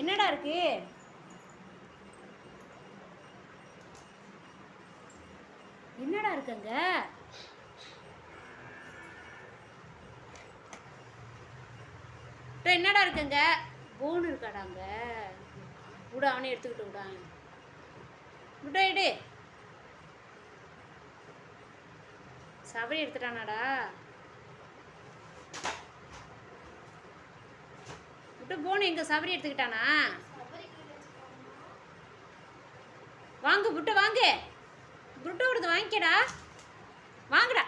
என்னடா இருக்கு? என்னடா இருக்குங்க? என்னடா இருக்குங்க? போன் இருக்காடாங்க. விட அவனே எடுத்துக்கிட்டு விடான். விட எடு. சபரி எடுத்துட்டானாடா. விட்டு போன் எங்க சபரி எடுத்துக்கிட்டானா? வாங்க புட்ட வாங்க. புட்ட விடுது வாங்கிக்கடா. வாங்கடா.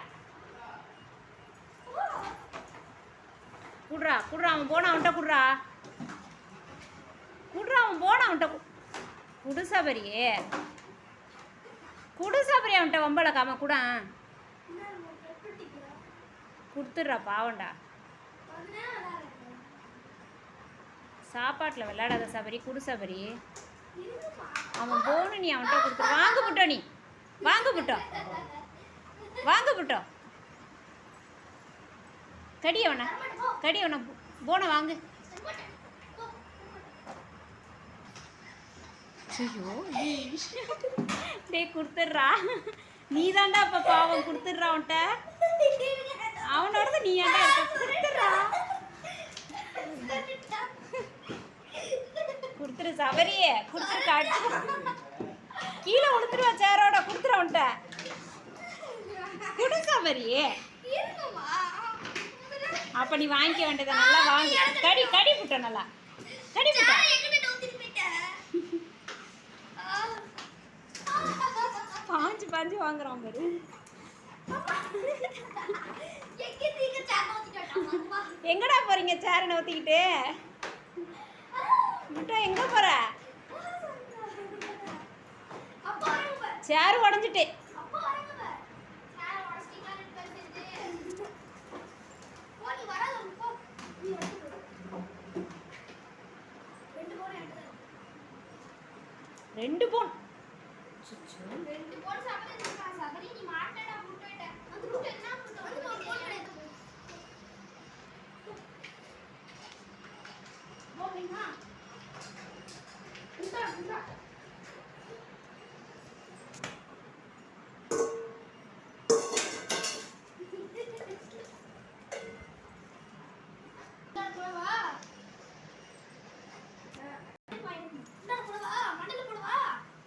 குடுறா குடுறா அவன் போன அவன்கிட்ட குடுறா. குடுறா அவன் போன அவன்கிட்ட குடு சபரியே. குடு சபரி அவன்கிட்ட வம்பளக்காம கூட கொடுத்துட்றா பாவண்டா. சாப்பாட்டில் விளையாடாத சபரி. குடு சபரி. அவன் போன நீ அவன்கிட்ட கொடுத்துரு. வாங்க புட்டோ நீ. வாங்க புட்டோ. வாங்க புட்டோ. கடி அவனை. கடி அவனை. போன வாங்க. ஐயோ டே கொடுத்துட்றா. நீ தாண்டா அப்போ பாவம். கொடுத்துட்றா அவன்கிட்ட. அவனோட நீ ஏன்டா இருக்க? கொடுத்துட்றா. கொடுத்துரு சபரியே. கொடுத்துரு. காட்டு கீழே கொடுத்துருவா சேரோட. கொடுத்துரு அவன்கிட்ட. குடு சபரியே. அப்போ நீ வாங்கிக்க வேண்டியதை நல்லா வாங்கி. கடி கடி புட்ட நல்லா. கடி புட்ட. பாஞ்சு பாஞ்சு வாங்குறான் பாரு. எங்கடா போறீங்க சேரை நோத்திக்கிட்டு? முட்டை எங்க போற? சேர் உடஞ்சிட்டு. ரெண்டு போன். ரெண்டு போன் சபரி நீ மாட்டடா முட்டேட்ட. அந்த முட்டை என்ன முட்டை? வந்து ஒரு போன் கிடையாது. போறீங்களா? இந்தா இந்தா.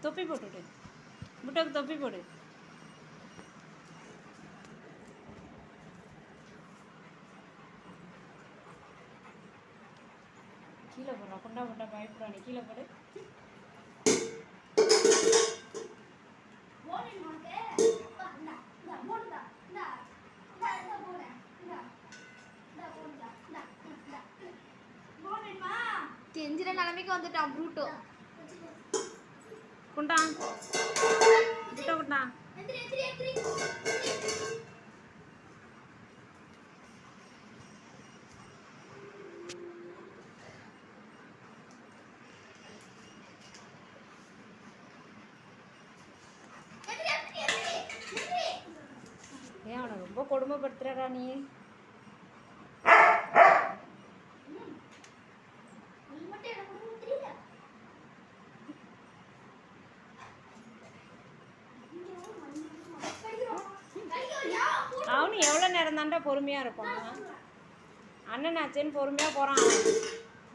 தொப்பி போட்டுட்டு முட்டைக்கு தொப்பி போடு. கீழே போடுறா. கொண்டா கொண்டா பயப்படா. நீ கீழே போடு. தெரிஞ்சிட நிலைமைக்கு வந்துட்டான் ப்ரூட்டோ. குண்டா முட்டை குண்டா. ஏன் அவனை ரொம்ப கொடுமைப்படுத்துறடா நீ? அவனு எவ்வளோ நேரம் தாண்டா பொறுமையாக இருப்பான். அண்ணன் ஆச்சேன்னு பொறுமையாக போகிறான்.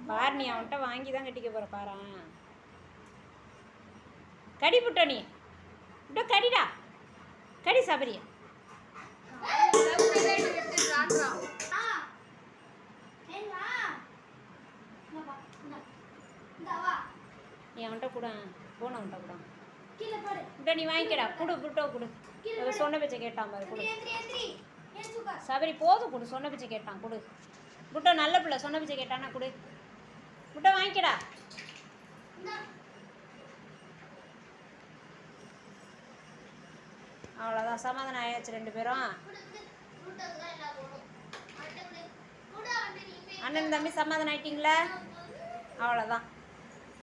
பார் நீ அவன்கிட்ட வாங்கி தான் கட்டிக்க போகிற பாரு. கடி புட்ட நீ. புட்ட கடிடா. கடி சபரியா. நீ அவன்கிட்ட கூட போன அவன்கிட்ட கூட புட்ட நீ வாங்கிக்கடா. குடு புட்டோ குடு. சொன்ன பேச்சை கேட்டான் பாரு. குடு சபரி போதும். குடு. சொன்ன பேச்சை கேட்டான். குடு புட்டோ. நல்ல பிள்ளை. சொன்ன பேச்சை கேட்டானா குடு. புட்டோ வாங்கிக்கடா. அவ்வளோதான். சமாதானம் ஆயாச்சு ரெண்டு பேரும். அண்ணன் தம்பி சமாதானம் ஆயிட்டீங்களா? அவ்வளோதான்.